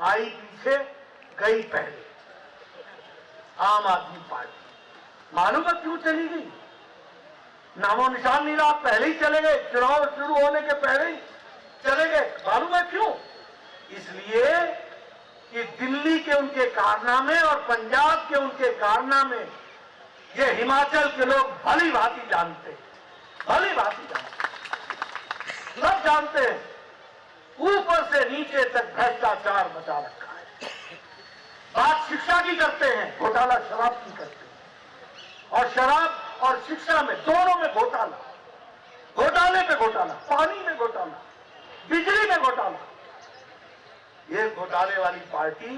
आई पीछे गई पहले। आम आदमी पार्टी मालूम है क्यों चली गई? नामो निशान नहीं रहा, पहले ही चले गए, चुनाव शुरू होने के पहले ही चले गए। मालूम है क्यों? इसलिए कि दिल्ली के उनके कारनामे और पंजाब के उनके कारनामे ये हिमाचल के लोग भली भांति जानते हैं, भली भांति जानते हैं, सब जानते हैं। ऊपर से नीचे तक भ्रष्टाचार मचा रखा है। बात शिक्षा की करते हैं, घोटाला शराब की करते हैं, और शराब और शिक्षा में दोनों में घोटाला, घोटाले पे घोटाला, पानी में घोटाला, बिजली में घोटाला। ये घोटाले वाली पार्टी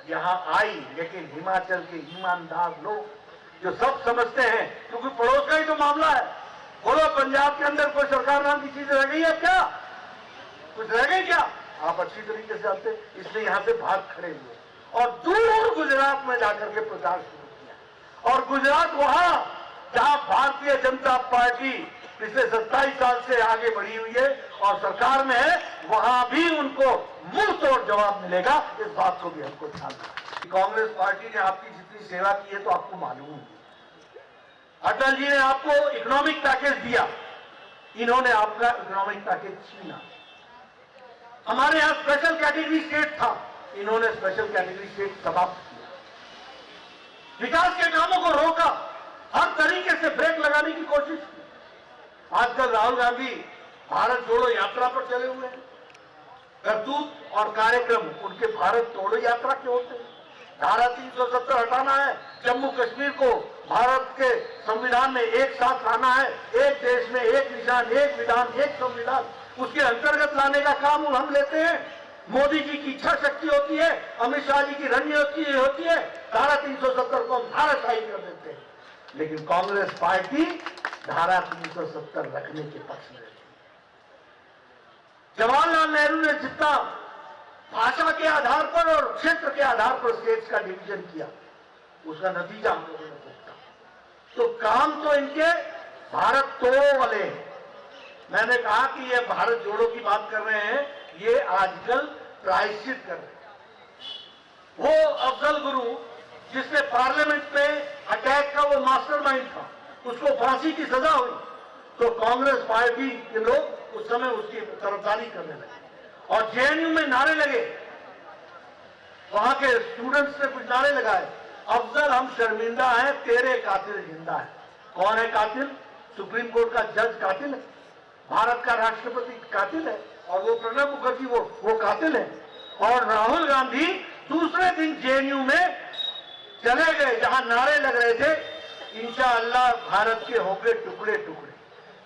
यहां आई, लेकिन हिमाचल के ईमानदार लोग जो सब समझते हैं, क्योंकि पड़ोस का ही तो मामला है। बोलो पंजाब के अंदर कोई सरकार नाम की चीज रह गई है क्या? कुछ रह गई क्या? आप अच्छी तरीके से जानते, इसलिए यहां से भाग खड़े हुए और दूर गुजरात में जाकर के प्रचार शुरू किया। और गुजरात वहां जहां भारतीय जनता पार्टी पिछले 27 साल से आगे बढ़ी हुई है और सरकार में है, वहां भी उनको मुंह तोड़ जवाब मिलेगा। इस बात को भी हमको ध्यान रखना। कांग्रेस पार्टी ने आपकी जितनी सेवा की है तो आपको मालूम है। अटल जी ने आपको इकोनॉमिक पैकेज दिया, इन्होंने आपका इकोनॉमिक पैकेज छीना। हमारे यहां स्पेशल कैटेगरी स्टेट था, इन्होंने स्पेशल कैटेगरी स्टेट समाप्त किया। विकास के कामों को रोका, हर तरीके से ब्रेक लगाने की कोशिश की। आजकल राहुल गांधी भारत जोड़ो यात्रा पर चले हुए हैं। करतूत और कार्यक्रम उनके भारत जोड़ो यात्रा के होते हैं। धारा 370 हटाना है, जम्मू कश्मीर को भारत के संविधान में एक साथ लाना है, एक देश में एक निशान, एक विधान, एक संविधान, उसके अंतर्गत लाने का काम हम लेते हैं। मोदी जी की इच्छा शक्ति होती है, अमित शाह जी की रणनीति होती है, धारा 370 को हम धाराशाही कर देते हैं। लेकिन कांग्रेस पार्टी धारा 370 रखने के पक्ष में। जवाहरलाल नेहरू ने जितना भाषा के आधार पर और क्षेत्र के आधार पर स्टेट्स का डिवीजन किया, उसका नतीजा हम लोगों ने भुगता। तो काम तो इनके भारत तोड़ो वाले हैं। मैंने कहा कि ये भारत जोड़ो की बात कर रहे हैं, ये आजकल प्रायश्चित कर रहे हैं। वो अफजल गुरु जिसने पार्लियामेंट पे अटैक का वो मास्टरमाइंड था, उसको फांसी की सजा हुई, तो कांग्रेस पार्टी के लोग उस समय उसकी तरफदारी करने लगे और जेएनयू में नारे लगे। वहां के स्टूडेंट्स ने कुछ नारे लगाए, अफजल हम शर्मिंदा हैं, तेरे कातिल जिंदा है। कौन है कातिल? सुप्रीम कोर्ट का जज कातिल है, भारत का राष्ट्रपति कातिल है, और वो प्रणब मुखर्जी वो कातिल है। और राहुल गांधी दूसरे दिन जेएनयू में चले गए जहां नारे लग रहे थे, इंशाअल्लाह भारत के होंगे टुकड़े टुकड़े।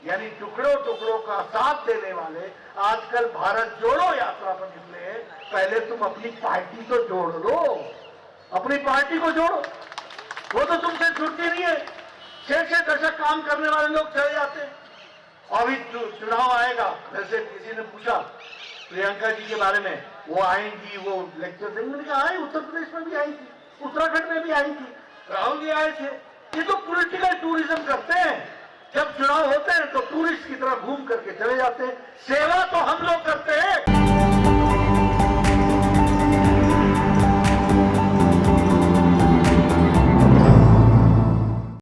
यानी टुकड़ों टुकड़ों का साथ देने वाले आजकल भारत जोड़ो यात्रा पर निकले हैं। पहले तुम अपनी पार्टी तो जोड़ लो, अपनी पार्टी को जोड़ो। वो तो तुमसे छुट्टी नहीं है, 6-6 दशक काम करने वाले लोग चले जाते हैं। अभी चुनाव आएगा, वैसे किसी ने पूछा प्रियंका जी के बारे में, वो आएंगी, वो लेक्चर देंगे। मैंने कहा आई, उत्तर प्रदेश में भी आई थी, उत्तराखंड में भी आई थी, राहुल जी आए थे। ये तो पॉलिटिकल टूरिज्म करते हैं। जब चुनाव होते हैं तो टूरिस्ट की तरह घूम करके चले जाते हैं। सेवा तो हम लोग करते हैं।